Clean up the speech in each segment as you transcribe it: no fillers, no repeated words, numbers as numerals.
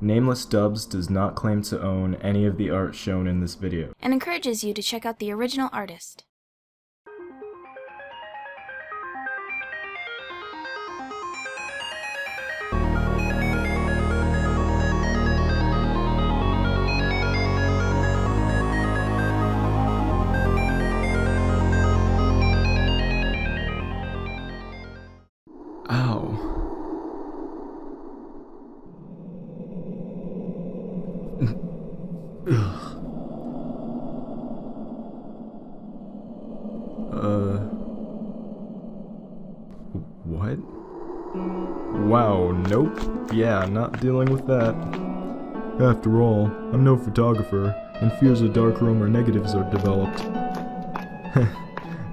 NamelessDubs does not claim to own any of the art shown in this video, and encourages you to check out the original artist. Ow. What? Wow, nope. Yeah, not dealing with that. After all, I'm no photographer, and fears a darkroom or negatives are developed.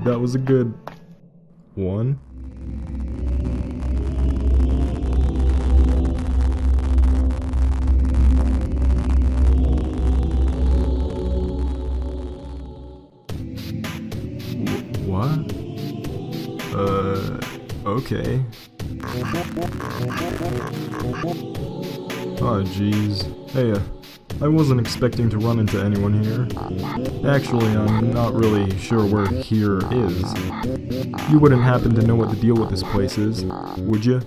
That was a good one. What? Okay. Oh, jeez. Hey, I wasn't expecting to run into anyone here. Actually, I'm not really sure where here is. You wouldn't happen to know what the deal with this place is, would you?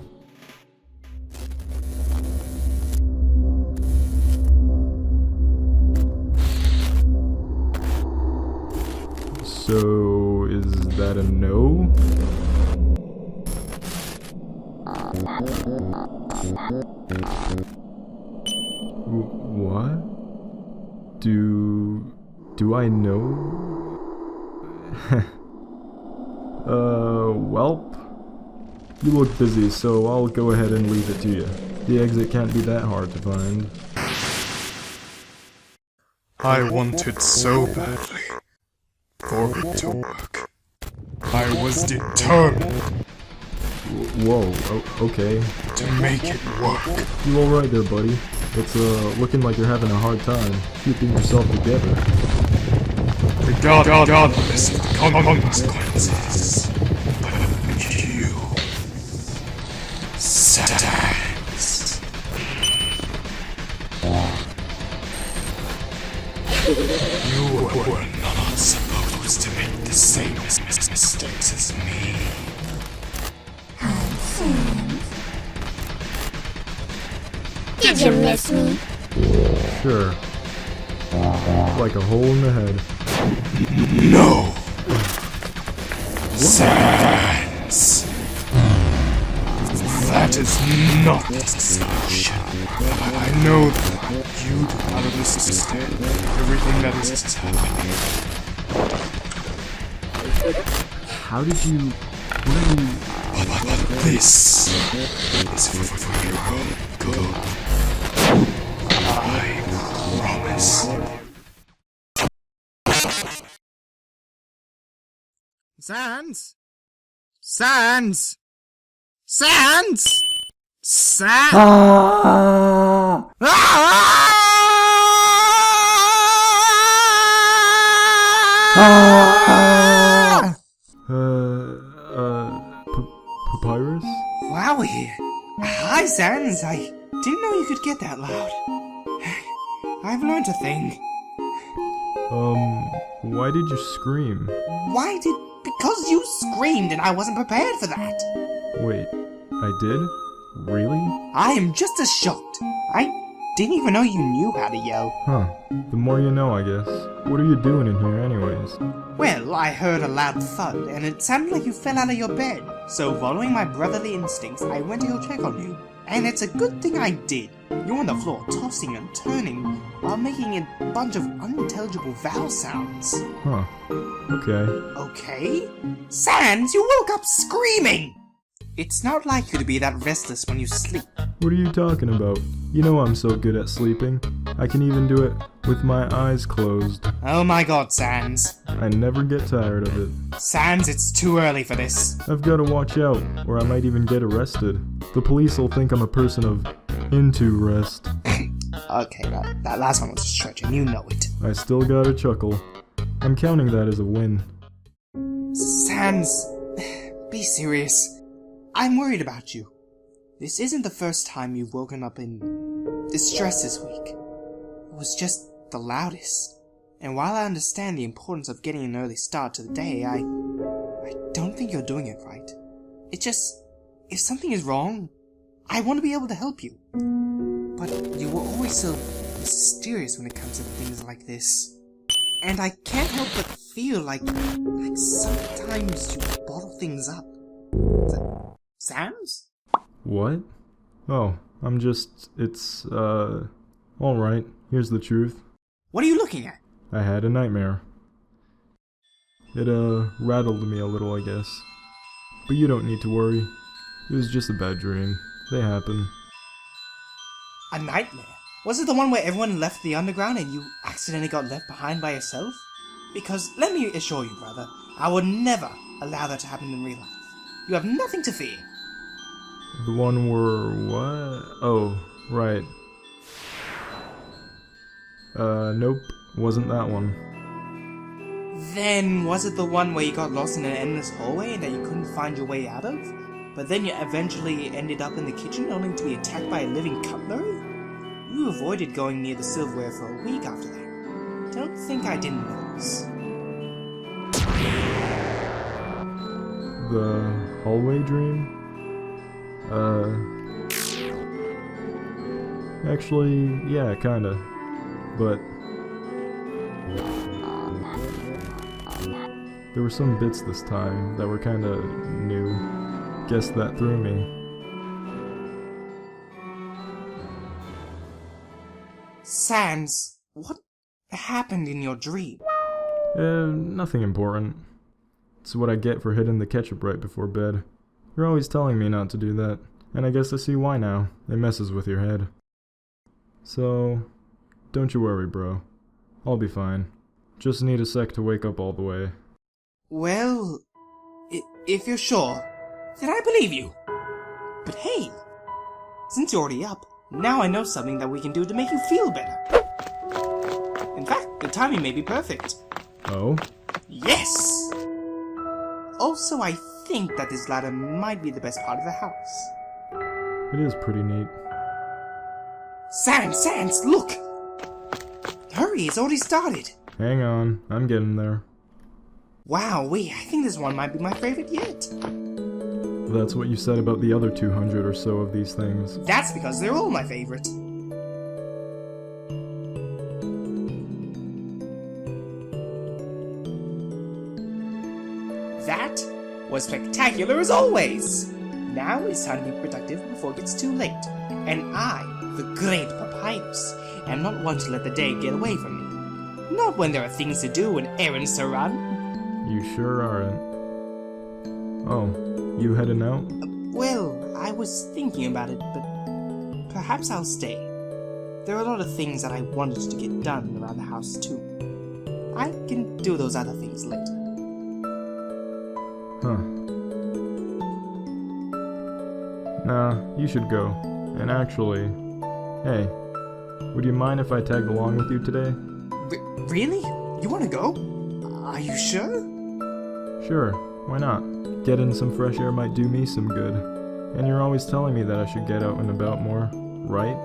So, is that a no? What? Do I know? Welp. You look busy, so I'll go ahead and leave it to you. The exit can't be that hard to find. I wanted so badly for it to work. I was determined. Whoa, okay. To make it work. You alright there, buddy? It's, looking like you're having a hard time keeping yourself together. Regardless of the consequences, you stands. You were not supposed to make the same mistakes as me. Did you miss me? Sure. Like a hole in the head. No! Sans! That is not the solution. I know that you do not understand everything that is happening. How did you... What did you... But this is for your own good. I promise. Sans? Sans? Sans? Sans? Papyrus? Wowie! Hi, Sans. I didn't know you could get that loud. I've learned a thing. Why did you scream? Because you screamed and I wasn't prepared for that. Wait, I did? Really? I am just as shocked. I didn't even know you knew how to yell. Huh. The more you know, I guess. What are you doing in here anyways? Well, I heard a loud thud, and it sounded like you fell out of your bed. So, following my brotherly instincts, I went to go check on you. And it's a good thing I did. You're on the floor, tossing and turning, while making a bunch of unintelligible vowel sounds. Huh. Okay. Okay? Sans, you woke up screaming! It's not like you to be that restless when you sleep. What are you talking about? You know I'm so good at sleeping. I can even do it with my eyes closed. Oh my god, Sans. I never get tired of it. Sans, it's too early for this. I've got to watch out, or I might even get arrested. The police will think I'm a person of into rest. Okay, that last one was a stretch, and you know it. I still got a chuckle. I'm counting that as a win. Sans, be serious. I'm worried about you. This isn't the first time you've woken up in The stress this week, it was just the loudest. And while I understand the importance of getting an early start to the day, I don't think you're doing it right. It's just, if something is wrong, I want to be able to help you. But you were always so mysterious when it comes to things like this. And I can't help but feel like sometimes you bottle things up. Sans? What? Oh, it's, alright, here's the truth. What are you looking at? I had a nightmare. It, rattled me a little, I guess. But you don't need to worry. It was just a bad dream. They happen. A nightmare? Was it the one where everyone left the underground and you accidentally got left behind by yourself? Because, let me assure you, brother, I would never allow that to happen in real life. You have nothing to fear. The one where what? Oh, right. Nope, wasn't that one. Then, was it the one where you got lost in an endless hallway that you couldn't find your way out of? But then you eventually ended up in the kitchen only to be attacked by a living cutlery? You avoided going near the silverware for a week after that. Don't think I didn't notice. The hallway dream? Actually, yeah, kinda. But there were some bits this time that were kinda new. Guess that threw me. Sans, what happened in your dream? Nothing important. It's what I get for hitting the ketchup right before bed. You're always telling me not to do that, and I guess I see why now. It messes with your head. So, don't you worry, bro. I'll be fine. Just need a sec to wake up all the way. Well, if you're sure, then I believe you. But hey, since you're already up, now I know something that we can do to make you feel better. In fact, the timing may be perfect. Oh? Yes! Also, I think that this ladder might be the best part of the house. It is pretty neat. Sans, look! Hurry, it's already started. Hang on, I'm getting there. Wow, I think this one might be my favorite yet. That's what you said about the other 200 or so of these things. That's because they're all my favorite. That was spectacular as always! Now it's time to be productive before it gets too late. And I, the great Papyrus, am not one to let the day get away from me. Not when there are things to do and errands to run. You sure aren't. Oh, you heading out? Well, I was thinking about it, but perhaps I'll stay. There are a lot of things that I wanted to get done around the house too. I can do those other things later. Huh. Nah, you should go. And actually, hey, would you mind if I tagged along with you today? Really? You want to go? Are you sure? Sure, why not? Getting some fresh air might do me some good. And you're always telling me that I should get out and about more, right?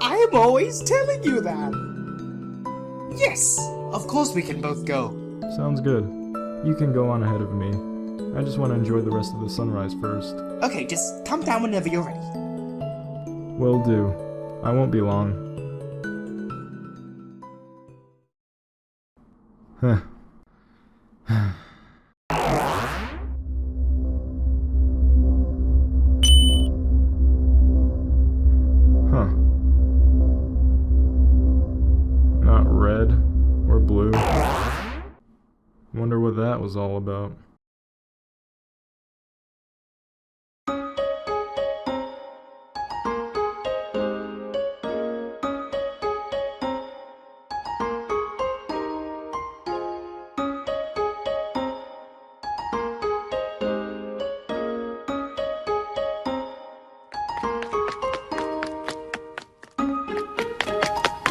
I am always telling you that! Yes! Of course we can both go. Sounds good. You can go on ahead of me. I just want to enjoy the rest of the sunrise first. Okay, just come down whenever you're ready. Will do. I won't be long. Huh. Not red or blue. Wonder what that was all about.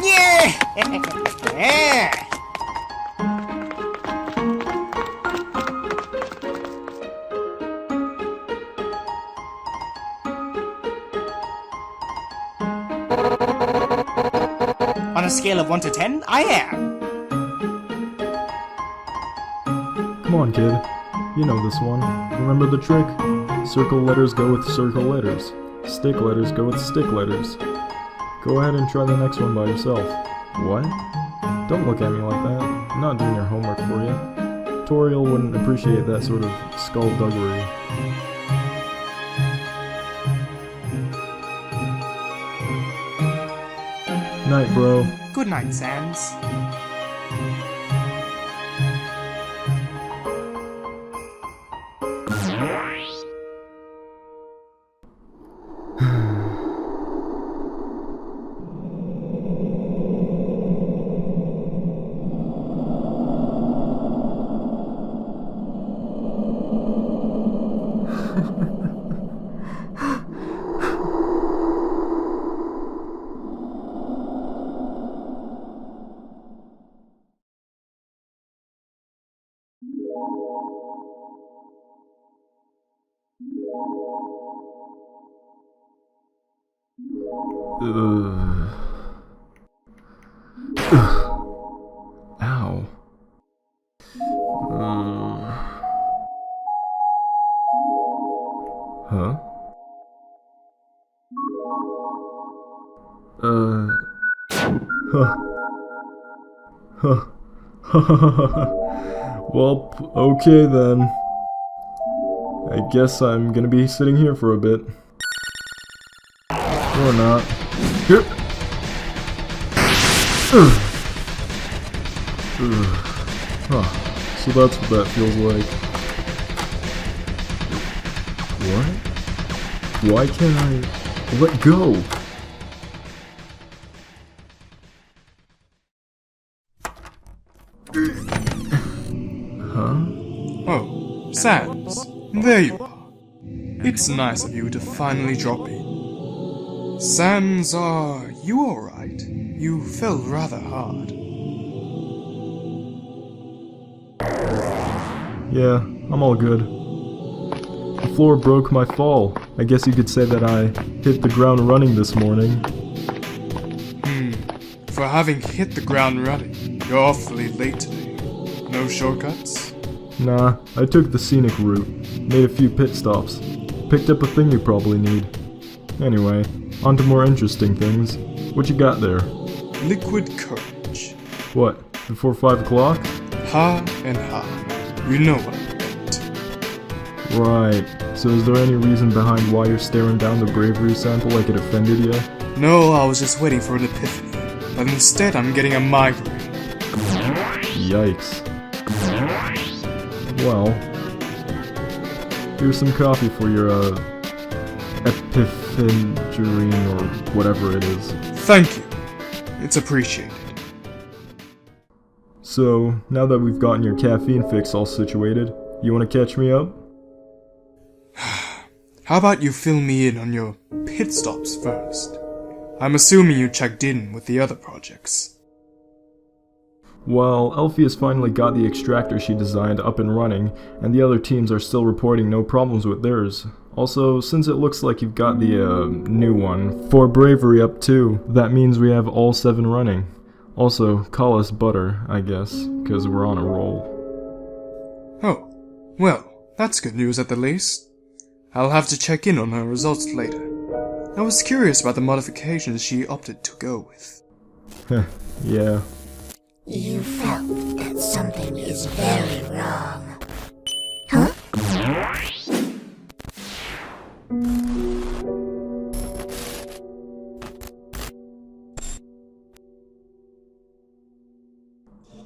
Yeah! scale of 1 to 10, I am. Come on, kid. You know this one. Remember the trick? Circle letters go with circle letters. Stick letters go with stick letters. Go ahead and try the next one by yourself. What? Don't look at me like that. I'm not doing your homework for you. Toriel wouldn't appreciate that sort of skullduggery. Night, bro. Good night, Sans. Ow. Huh? Well, okay then. I guess I'm gonna be sitting here for a bit. Or not. Here. Huh. So that's what that feels like. What? Why can't I let go? Huh? Oh, Sans. There you are. It's nice of you to finally drop in. Sans, are you alright? You fell rather hard. Yeah, I'm all good. The floor broke my fall. I guess you could say that I hit the ground running this morning. For having hit the ground running, you're awfully late today. No shortcuts? Nah, I took the scenic route, made a few pit stops, picked up a thing you probably need. Anyway, on to more interesting things. What you got there? Liquid courage. What, before 5 o'clock? Ha and ha. You know what I meant. Right, so is there any reason behind why you're staring down the bravery sample like it offended you? No, I was just waiting for an epiphany. But instead I'm getting a migraine. Yikes. Well, here's some coffee for your, epiphengerine or whatever it is. Thank you. It's appreciated. So, now that we've gotten your caffeine fix all situated, you wanna catch me up? How about you fill me in on your pit stops first? I'm assuming you checked in with the other projects. Well, Elfie has finally got the extractor she designed up and running, and the other teams are still reporting no problems with theirs. Also, since it looks like you've got the, new one, for bravery up too, that means we have all 7 running. Also, call us Butter, I guess, cause we're on a roll. Oh, well, that's good news at the least. I'll have to check in on her results later. I was curious about the modifications she opted to go with. Yeah. You felt that something is very wrong. Huh?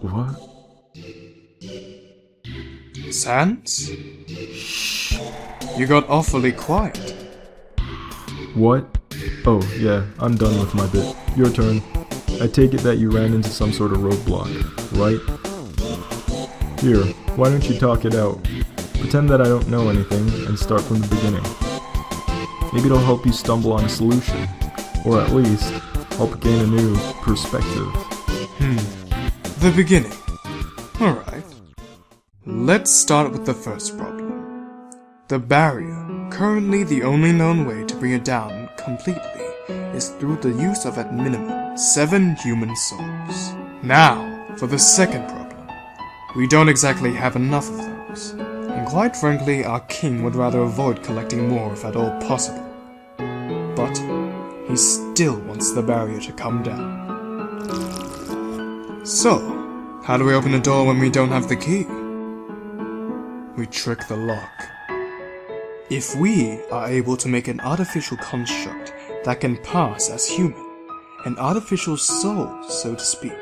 What? Sans? Shh. You got awfully quiet. What? Oh, yeah, I'm done with my bit. Your turn. I take it that you ran into some sort of roadblock, right? Here, why don't you talk it out? Pretend that I don't know anything, and start from the beginning. Maybe it'll help you stumble on a solution, or at least, help gain a new perspective. The beginning. Alright. Let's start with the first problem. The barrier. Currently the only known way to bring it down completely is through the use of at minimum 7 human souls. Now, for the second problem. We don't exactly have enough of those. And quite frankly, our king would rather avoid collecting more if at all possible. But he still wants the barrier to come down. So, how do we open the door when we don't have the key? We trick the lock. If we are able to make an artificial construct that can pass as human, an artificial soul, so to speak,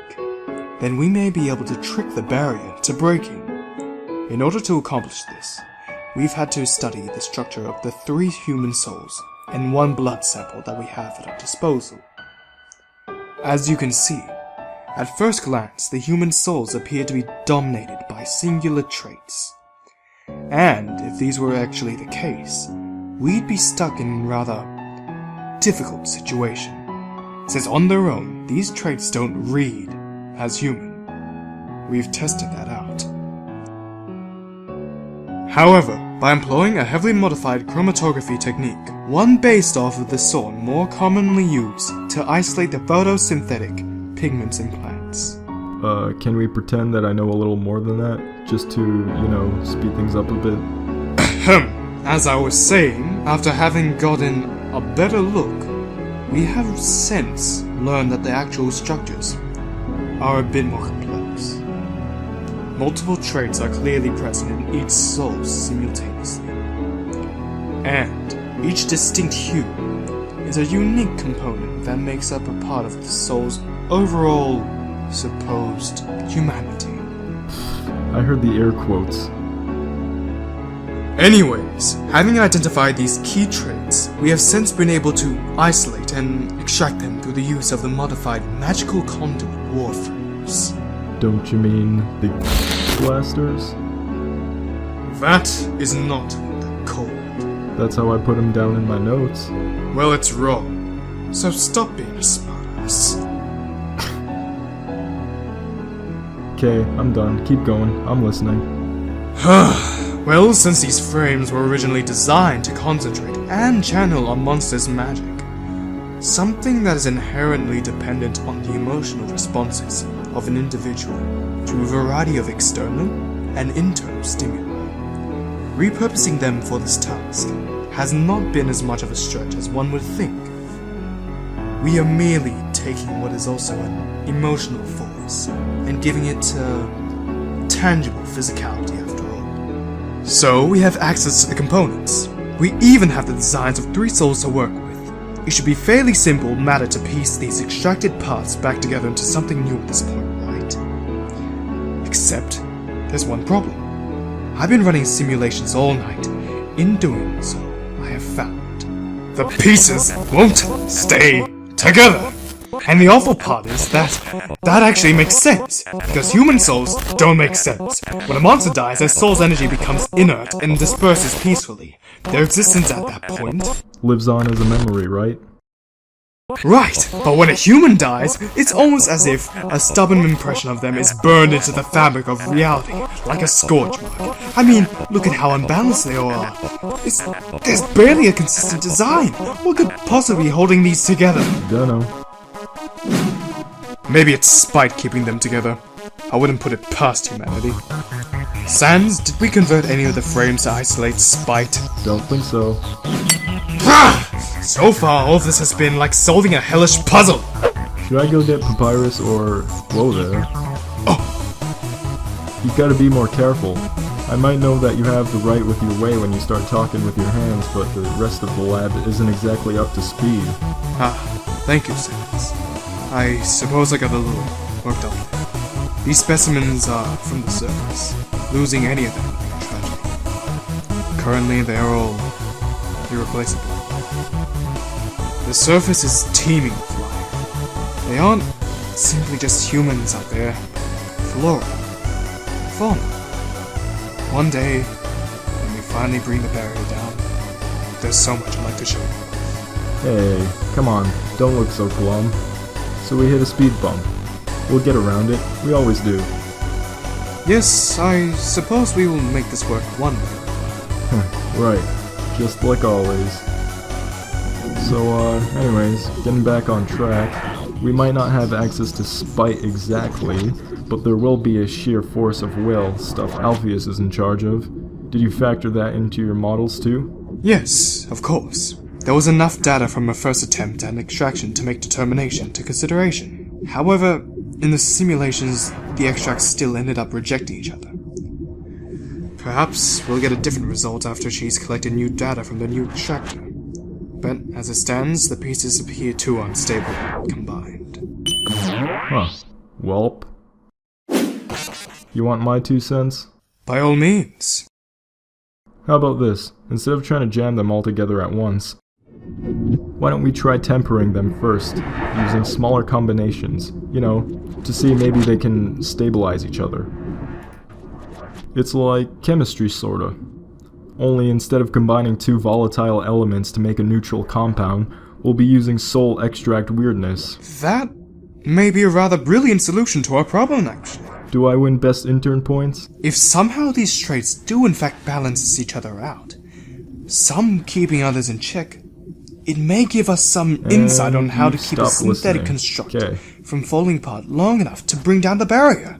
then we may be able to trick the barrier to breaking. In order to accomplish this, we've had to study the structure of the 3 human souls and 1 blood sample that we have at our disposal. As you can see, at first glance, the human souls appear to be dominated by singular traits. And if these were actually the case, we'd be stuck in a rather difficult situation, since on their own, these traits don't read as human. We've tested that out. However, by employing a heavily modified chromatography technique, one based off of the sort more commonly used to isolate the photosynthetic pigments in plants. Can we pretend that I know a little more than that? Just to, speed things up a bit? As I was saying, after having gotten a better look, we have since learned that the actual structures are a bit more complex. Multiple traits are clearly present in each soul simultaneously. And each distinct hue is a unique component that makes up a part of the soul's overall supposed humanity. I heard the air quotes. Anyways, having identified these key traits, we have since been able to isolate and extract them through the use of the modified magical conduit warframes. Don't you mean the blasters? That is not what they're called. That's how I put them down in my notes. Well, it's wrong, so stop being a smartass. Okay, I'm done. Keep going. I'm listening. Well, since these frames were originally designed to concentrate and channel a monster's magic, something that is inherently dependent on the emotional responses of an individual to a variety of external and internal stimuli, repurposing them for this task has not been as much of a stretch as one would think. We are merely taking what is also an emotional force and giving it tangible physicality after all. So we have access to the components. We even have the designs of 3 souls to work with. It should be fairly simple matter to piece these extracted parts back together into something new at this point, right? Except, there's one problem. I've been running simulations all night. In doing so, I have found the pieces won't stay together. And the awful part is that actually makes sense, because human souls don't make sense. When a monster dies, their soul's energy becomes inert and disperses peacefully. Their existence at that point Lives on as a memory, right? Right, but when a human dies, it's almost as if a stubborn impression of them is burned into the fabric of reality, like a scorch mark. I mean, look at how unbalanced they all are. There's barely a consistent design. What could possibly be holding these together? Dunno. Maybe it's spite keeping them together. I wouldn't put it past humanity. Sans, did we convert any of the frames to isolate spite? Don't think so. So far, all of this has been like solving a hellish puzzle. Should I go get Papyrus or... Whoa there. Oh, You gotta be more careful. I might know that you have the right with your way when you start talking with your hands, but the rest of the lab isn't exactly up to speed. Thank you, Sans. I suppose I got a little worked up. These specimens are from the surface. Losing any of them would be a tragedy. Currently, they are all irreplaceable. The surface is teeming with life. They aren't simply just humans out there. Flora. Fauna. One day, when we finally bring the barrier down, there's so much I'd like to show you. Hey, come on, don't look so glum. So we hit a speed bump. We'll get around it, we always do. Yes, I suppose we will make this work one way. Right, just like always. So, anyways, getting back on track, We might not have access to spite exactly, but there will be a sheer force of will, stuff Alpheus is in charge of. Did you factor that into your models too? Yes, of course. There was enough data from a first attempt at extraction to make determination to consideration. However, in the simulations, the extracts still ended up rejecting each other. Perhaps we'll get a different result after she's collected new data from the new extractor. But as it stands, the pieces appear too unstable combined. Huh. Welp. You want my 2 cents? By all means. How about this? Instead of trying to jam them all together at once, why don't we try tempering them first, using smaller combinations, you know, to see maybe they can stabilize each other. It's like chemistry, sorta. Only instead of combining 2 volatile elements to make a neutral compound, we'll be using soul extract weirdness. That may be a rather brilliant solution to our problem, actually. Do I win best intern points? If somehow these traits do in fact balance each other out, some keeping others in check, it may give us some insight on how to keep a synthetic construct from falling apart long enough to bring down the barrier.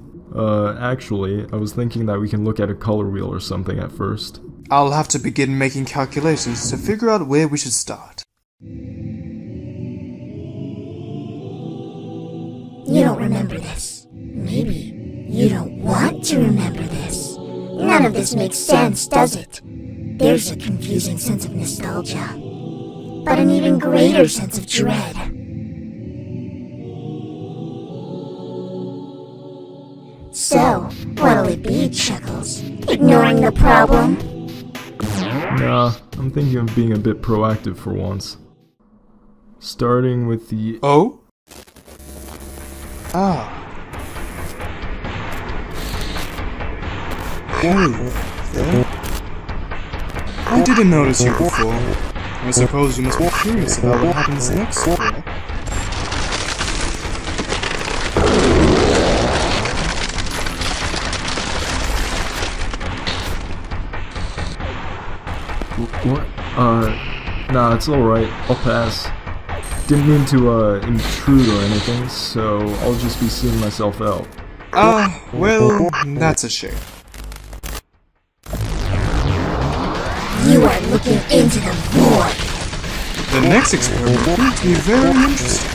Actually, I was thinking that we can look at a color wheel or something at first. I'll have to begin making calculations to figure out where we should start. You don't remember this. Maybe you don't want to remember this. None of this makes sense, does it? There's a confusing sense of nostalgia, but an even greater sense of dread. So, what'll it be, Chuckles? Ignoring the problem? Nah, I'm thinking of being a bit proactive for once. Starting with the... Oh? Ah. I didn't notice you before. I suppose you must be curious about what happens next, correct? What? Nah, it's alright. I'll pass. Didn't mean to, intrude or anything, so I'll just be seeing myself out. Well, that's a shame. You are looking into the void. The next experiment proved to be very interesting,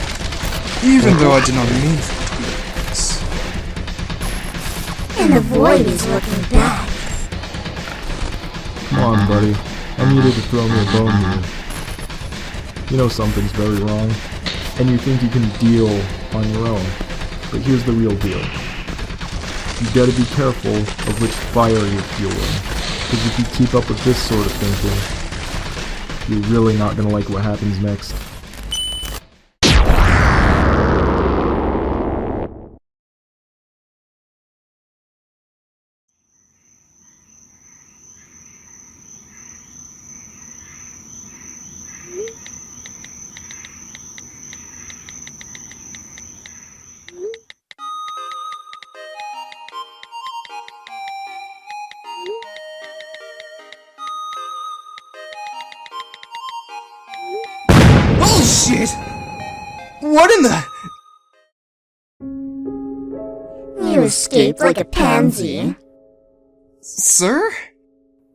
even though I did not mean for it to be like this. And the void is looking back. Come on, buddy. I needed to throw me a bone here. You know something's very wrong, and you think you can deal on your own. But here's the real deal. You gotta be careful of which fire you're fueling, because if you keep up with this sort of thinking, you're really not gonna like what happens next. Bullshit! What in the... You escaped like a pansy. Sir?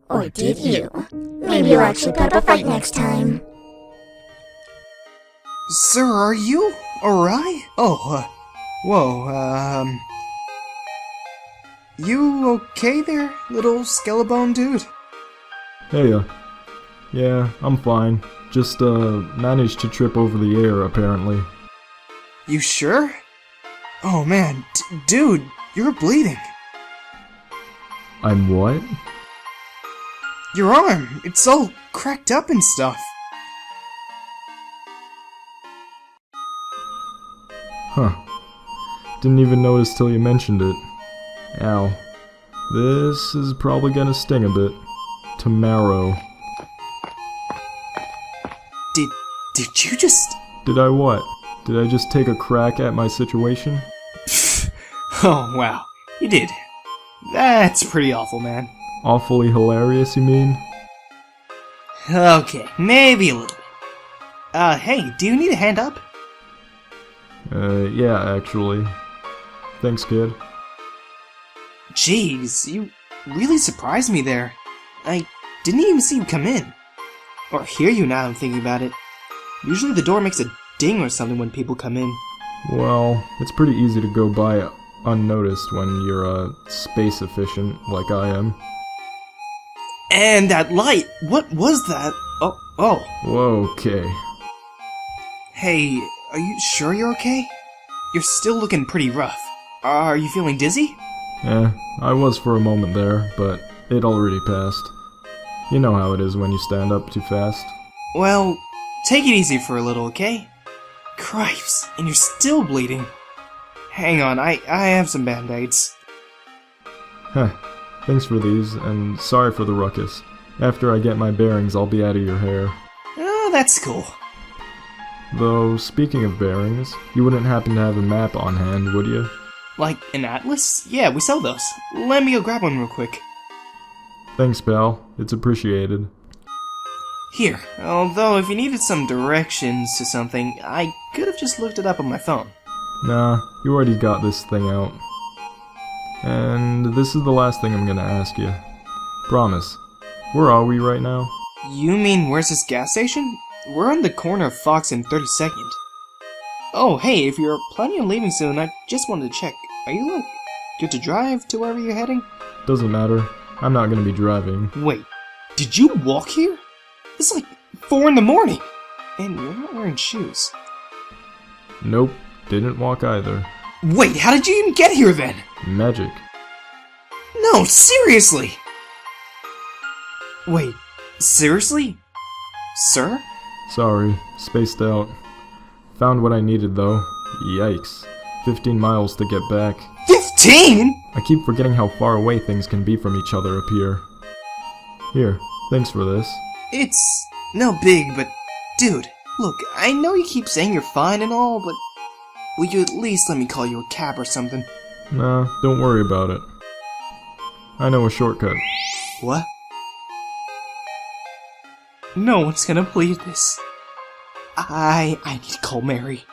Or did you? Maybe you'll actually put up a fight next time. Sir, are you alright? Oh, whoa, you okay there, little skeleton dude? Hey, yeah, I'm fine. Just, managed to trip over the air, apparently. You sure? Oh man, dude, you're bleeding. I'm what? Your arm, it's all cracked up and stuff. Huh. Didn't even notice till you mentioned it. Ow. This is probably gonna sting a bit. Tomorrow. Did you just... Did I what? Did I just take a crack at my situation? Oh, wow. You did. That's pretty awful, man. Awfully hilarious, you mean? Okay, maybe a little bit. Hey, do you need a hand up? Yeah, actually. Thanks, kid. Jeez, you really surprised me there. I didn't even see you come in. Or hear you now I'm thinking about it. Usually the door makes a ding or something when people come in. Well, it's pretty easy to go by unnoticed when you're space efficient like I am. And that light! What was that? Oh. Whoa, okay. Hey, are you sure you're okay? You're still looking pretty rough. Are you feeling dizzy? I was for a moment there, but it already passed. You know how it is when you stand up too fast. Well, take it easy for a little, okay? Cripes, and you're still bleeding. Hang on, I have some band-aids. Heh, thanks for these, and sorry for the ruckus. After I get my bearings, I'll be out of your hair. Oh, that's cool. Though, speaking of bearings, you wouldn't happen to have a map on hand, would you? Like an atlas? Yeah, we sell those. Let me go grab one real quick. Thanks, pal. It's appreciated. Here, although if you needed some directions to something, I could have just looked it up on my phone. Nah, you already got this thing out. And this is the last thing I'm gonna ask you. Promise. Where are we right now? You mean where's this gas station? We're on the corner of Fox and 32nd. Oh, hey, if you're planning on leaving soon, I just wanted to check. Are you, good to drive to wherever you're heading? Doesn't matter. I'm not gonna be driving. Wait, did you walk here? It's like 4 in the morning! And you're not wearing shoes. Nope, didn't walk either. Wait, how did you even get here then? Magic. No, seriously! Wait, seriously? Sir? Sorry, spaced out. Found what I needed though. Yikes. 15 miles to get back. 15?! I keep forgetting how far away things can be from each other up here. Here, thanks for this. It's no big, but dude, look, I know you keep saying you're fine and all, but will you at least let me call you a cab or something? Nah, don't worry about it. I know a shortcut. What? No one's gonna believe this. I need to call Mary.